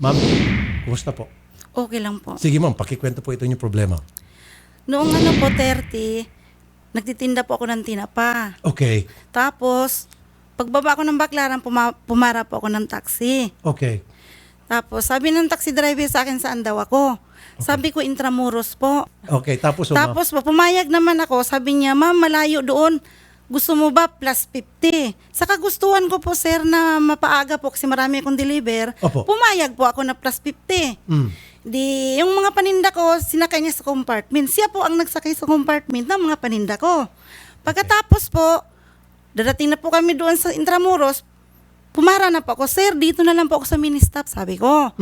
Ma'am, kumusta po? Okay lang po. Sige ma'am, pakikwento po ito yung problema. Noong po 30, nagtitinda po ako ng tinapa. Okay. Tapos, pagbaba ko ng Baclaran, pumara po ako ng taxi. Okay. Tapos, sabi ng taxi driver sa akin saan daw ako. Sabi ko, Intramuros po. Okay, tapos ma'am. Tapos, pumayag naman ako. Sabi niya, ma'am, malayo doon. Gusto mo ba plus 50? Sa kagustuhan ko po, sir, na mapaaga po kasi marami akong deliver. Opo. Pumayag po ako na plus 50. Di, yung mga paninda ko, sinakay niya sa compartment. Siya po ang nagsakay sa compartment ng mga paninda ko. Pagkatapos po, dadating na po kami doon sa Intramuros, pumara na po ako, sir, dito na lang po ako sa mini-stop, sabi ko.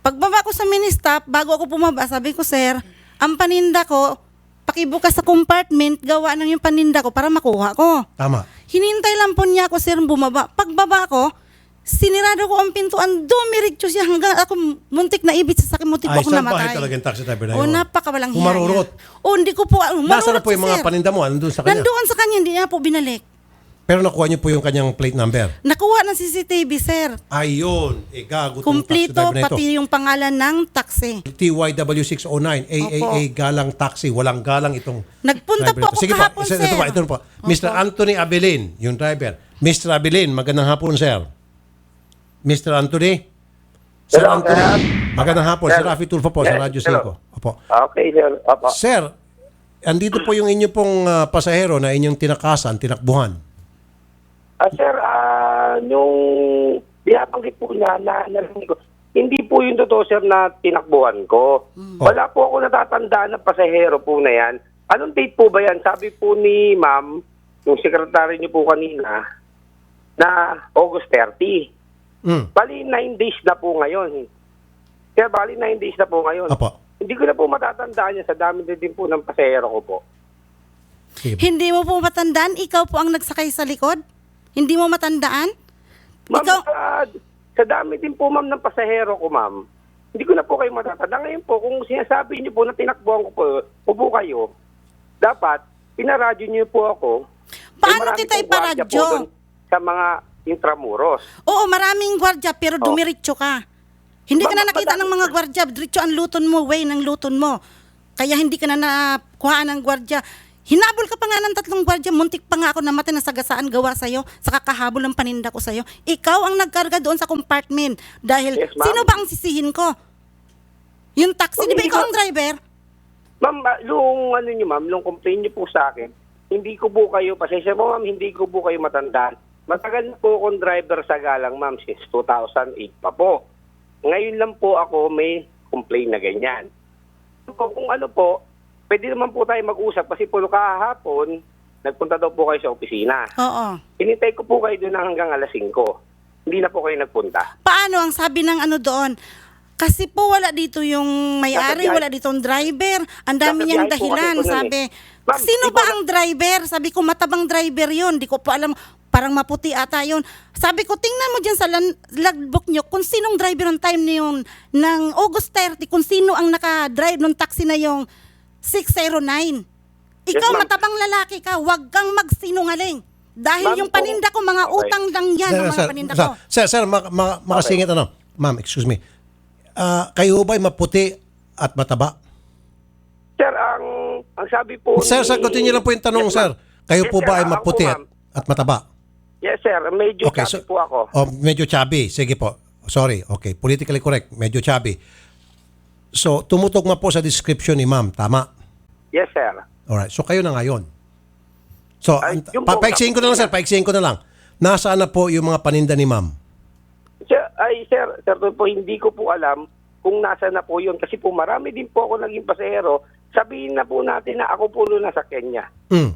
Pagbaba ko sa mini-stop, bago ako pumaba, sabi ko, sir, ang paninda ko, pakibukas sa compartment, gawa ng yung paninda ko para makuha ko. Tama. Hinintay lang po niya ako, sir, bumaba. Pagbaba ko, sinirado ko ang pintuan, dumiritso siya hanggang ako muntik na ibig sa sakit, muntik po ako saan namatay. bahay talaga yung taxi driver na O, yun? napakawalang hiya Humarurot. niya. O, hindi ko po, Nasaan na po yung mga sir. paninda mo? Nandun sa kanya? Nandoon sa kanya, hindi niya po binalik. Pero nakuha niyo po yung kanyang plate number? Nakuha ng CCTV, sir. Ayun. Gago tong taxi Kumplito, driver na ito. pati yung pangalan ng taxi. TYW609, AAA Galang Taxi. Walang galang itong Nagpunta driver po na ito. ako Sige kahapon, ito sir. pa, ito pa. Mr. Anthony Abelin, yung driver. Mr. Abelin, magandang hapon, sir. Mr. Anthony? Sir Hello, Anthony, sir. magandang hapon. Sir. Sir Rafi Tulfo po, sa Yes, Radyo hello. 5. Opo. Okay, sir. Opo. Sir, andito po yung inyo pong pasahero na inyong tinakasan, tinakbuhan. Sir, yung binabanggit po niya na narinig ko, hindi po yung totoo, sir, na tinakbuhan ko. Wala po ako natatandaan na pasahero po na yan. Anong date po ba yan? Sabi po ni ma'am, yung sekretary niyo po kanina, na August 30. Bali, 9 days na po ngayon. Sir, bali 9 days na po ngayon. Opo. Hindi ko na po matatandaan yan sa dami din po ng pasahero ko po. Sige. Hindi mo po matandaan, ikaw po ang nagsakay sa likod? Hindi mo matandaan? Ma'am, Ikaw, sa dami din po, ma'am, ng pasahero ko, ma'am. Hindi ko na po kayo matatanda. Ngayon po, kung sinasabi niyo po na tinakbuhan ko po, upo kayo, dapat, pinaradyo niyo po ako. Paano marami kita pong gwardiya iparadyo? po doon sa mga Intramuros. oo, maraming gwardya, pero dumiritso ka. Hindi ka na nakita ng mga gwardya, diretso ang luton mo, way ng luton mo. Kaya hindi ka na nakuhaan ng gwardya. Hinabol ka pa nga ng 3 gwardya, muntik pa nga ako namatay na sagasaan gawa sa'yo, sa kakahabol ng paninda ko sa'yo. Ikaw ang nagkarga doon sa compartment. Dahil, Yes, ma'am. sino ba ang sisihin ko? Yung taxi, di ba Hindi ikaw ko- ang driver? Ma'am, yung ano niyo, ma'am, yung complaint niyo po sa akin, hindi ko po kayo, pasensya mo, ma'am, hindi ko po kayo matandaan. Matagal na po akong driver sa Galang, ma'am, since 2008 pa po. Ngayon lang po ako may complaint na ganyan. Kung ano po, pwede naman po tayo mag-usap kasi po kahapon, nagpunta daw po kayo sa opisina. Oo. Hinintay ko po kayo doon hanggang alas 5. Hindi na po kayo nagpunta. Paano ang sabi ng ano doon? Kasi po wala dito yung may-ari, Nasa biyahe- wala dito yung driver. Ang dami Nasa niyang biyahe po dahilan, kasi ito nun sabi. eh. Ma'am, Sino di ba ba- ang driver? Sabi ko, matabang driver yon. Di ko po alam, parang maputi ata yun. Sabi ko, tingnan mo dyan sa logbook nyo kung sinong driver ng time na yun, ng August 30, kung sino ang naka-drive ng taxi na yung 609. Ikaw, ma'am. matabang lalaki ka, wag kang magsinungaling. Dahil Ma'am, yung paninda ko, mga okay. utang lang yan, ang mga paninda ko. Sir, makasingit ano. Ma'am, excuse me. Kayo ba'y maputi at mataba? Sir, ang sabi po Sir, sagutin niyo lang po yung tanong, Yes, sir. ma'am. Kayo Yes, po sir, ba ay ako, maputi ma'am. at mataba? Yes, sir. Medyo sabi po ako. Medyo chubby. Sige po. Sorry. Okay. Politically correct. Medyo chubby. So, tumutugma po sa description ni ma'am. Tama? Yes, sir. Alright. So, kayo na ngayon. So, Ay, yung po- paiksihin ko na lang, sir. Paiksihin ko na lang. Nasaan na po yung mga paninda ni ma'am? Sir, po, hindi ko po alam kung nasa na po yun. Kasi po marami din po ako naging pasahero. Sabihin na po natin na ako po nasa Kenya.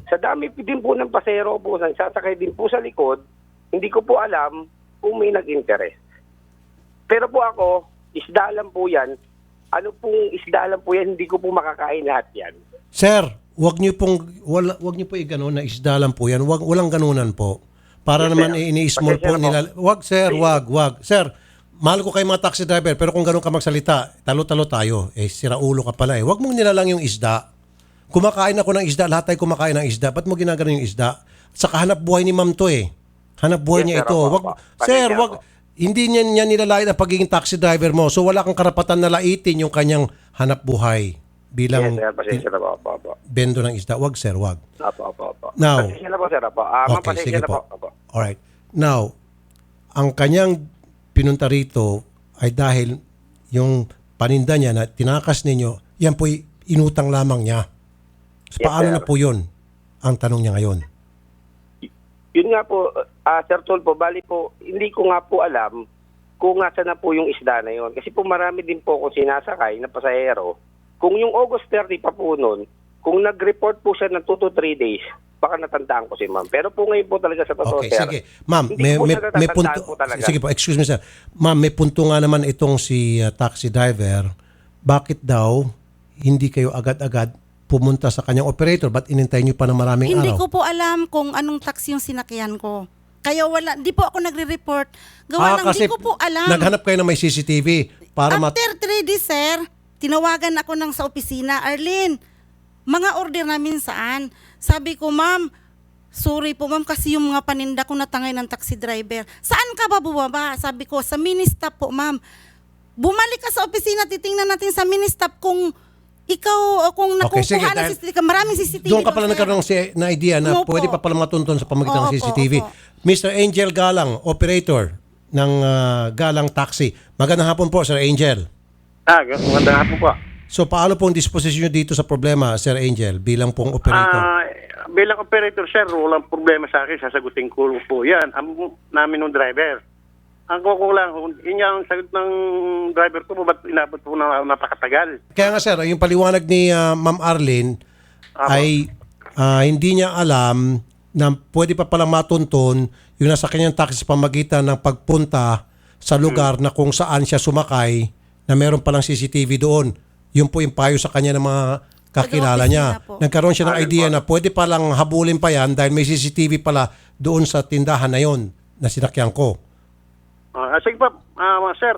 Sa dami din po ng pasahero po, nagsasakay din po sa likod, hindi ko po alam kung may nag-interest. Pero po ako, isda lang po yan. Ano pong isda lang po yan, hindi ko po makakain lahat yan. Sir, wag niyo po i-ganon na isda lang po yan. Walang ganunan po. Para Yes, naman sir. ini-small po Pasensya na nila. Wag, sir, wag. Sir, mahal ko kayo mga taxi driver, pero kung ganun ka magsalita, talo-talo tayo. Sira ulo ka pala eh. Wag mong nilalang yung isda. Kumakain ako ng isda, lahat tayo kumakain ng isda. Ba't mo ginagano yung isda? Saka hanap buhay ni ma'am to eh. Hanap buhay Yes, niya sir, ito. opo, Wag, opo. sir, Pasensya wag. ako. Hindi niya nilalait ang pagiging taxi driver mo. So wala kang karapatan na laitin yung kanyang hanap buhay bilang Yes, sir. Pasensya na po. Opo. bendo ng isda. Wag, sir, wag. Opo. Now, Pasensya na po, sir. Opo. okay, Pasensya sige na po. po. Opo. Alright. Now, ang kanyang pinunta rito ay dahil yung paninda niya na tinakas ninyo, yan po'y inutang lamang niya. So, Yes, paano sir. na po yun? Ang tanong niya ngayon. Yun nga po, Sir Tulfo, bali po, hindi ko nga po alam kung nasa na po yung isda na yun. Kasi po marami din po akong sinasakay na pasahero. Kung yung August 30 pa po nun, kung nag-report po siya ng 2 to 3 days, baka natandaan ko si ma'am. Pero po ngayon po talaga sa totoo, Okay, sir. sige. Ma'am, hindi ko po siya may natatandaan punto. po talaga. Sige po, excuse me sir. Ma'am, may punto nga naman itong si taxi driver. Bakit daw hindi kayo agad-agad pumunta sa kanyang operator? Ba't inintay niyo pa ng maraming Hindi araw? ko po alam kung anong taxi yung sinakyan ko. Kaya di po ako nagre-report. Gawa ng kasi di ko po alam. naghanap kayo ng may CCTV para After 3 days, sir, tinawagan ako sa opisina, Arlene, mga order namin saan? Sabi ko, ma'am, sorry po ma'am kasi yung mga paninda ko natangay ng taxi driver. Saan ka ba bumaba? Sabi ko, sa mini-stop po ma'am. Bumalik ka sa opisina, titingnan natin sa mini-stop kung ikaw o kung Okay, sige, nakukuha ng dahil CCTV. Maraming CCTV. doon ka pala sir. nagkaroon na idea na Opo. pwede pa pala matuntun sa pamagitan ng Opo, CCTV. opo. Mr. Angel Galang, operator ng Galang Taxi. Magandang hapon po, Sir Angel. Maganda nga po. So paano pong disposition nyo dito sa problema, Sir Angel, bilang pong operator? Bilang operator, sir, walang problema sa akin. Sasagutin ko po yan. Ang namin ng driver. Ang ko lang, yun yung sagot ng driver ko, ba't inabot po na napakatagal? Kaya nga sir, yung paliwanag ni Ma'am Arlene ay hindi niya alam na pwede pa palang matuntun yung nasa kanyang taxi sa pamagitan ng pagpunta sa lugar na kung saan siya sumakay na meron palang CCTV doon. Yun po yung payo sa kanya ng mga kakilala niya. Taga-opisina po. Nagkaroon siya ng idea na pwede palang habulin pa yan dahil may CCTV pala doon sa tindahan na yon na sinakyan ko. Sige pa, sir,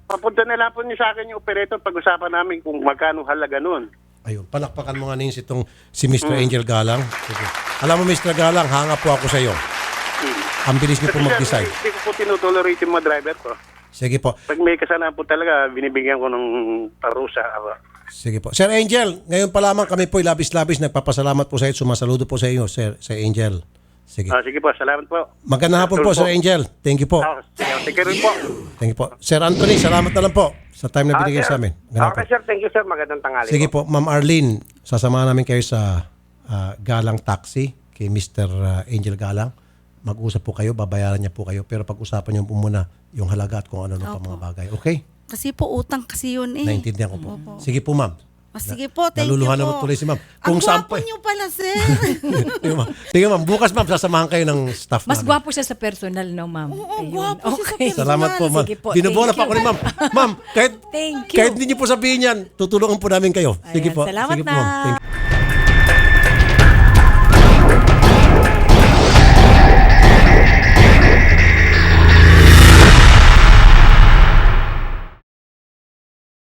papunta na lang po niyo sa akin yung operator. Pag-usapan namin kung magkano halaga nun. Ayun, palakpakan mo nga nins itong si Mr. Angel Galang. Sige. Alam mo Mr. Galang, hanga po ako sa iyo. Ang bilis niyo po Kasi, mag-decide. sir, hindi ko po tinutolerate yung mga driver ko. Sige po. Pag may kasalanan po talaga, binibigyan ko ng parusa. Sige po. Sir Angel, ngayon pa lamang kami po labis-labis nagpapasalamat po sa iyo. Sumasaludo po sa iyo, Sir Angel. Sige. Sige po, salamat po. Magandang hapon po, Sir Angel. Thank you po. Sige rin po. Thank you po. Sir Anthony, salamat na lang po sa time na binigay sa amin. Magandang Okay, sir. Thank you, sir. Magandang tanghali Sige po. po, Ma'am Arlene, sasamahan namin kayo sa Galang Taxi kay Mr. Angel Galang. Mag-usap po kayo, babayaran niya po kayo. Pero pag-usapan niyo po muna yung halaga at kung ano pa mga bagay. Okay? Kasi po utang kasi yun eh. Naintindihan ko po. Opo. Sige po, ma'am. Sige po, thank you Naluluhan po. naman tuloy si ma'am. Ang saan gwapo po niyo pala, sir. Sige, ma'am. Sige, ma'am. Bukas, ma'am, sasamahan kayo ng staff Mas namin. gwapo siya sa personal, no, ma'am? Oo, Ayun. gwapo siya sa Okay. personal. Salamat po, ma'am. Sige po, Binubola thank pa ako you. ni ma'am. Ma'am, kahit, Thank you. kahit hindi niyo po sabihin yan, tutulungan po namin kayo. Sige Ayan, po. salamat Sige po, ma'am. na. Thank you.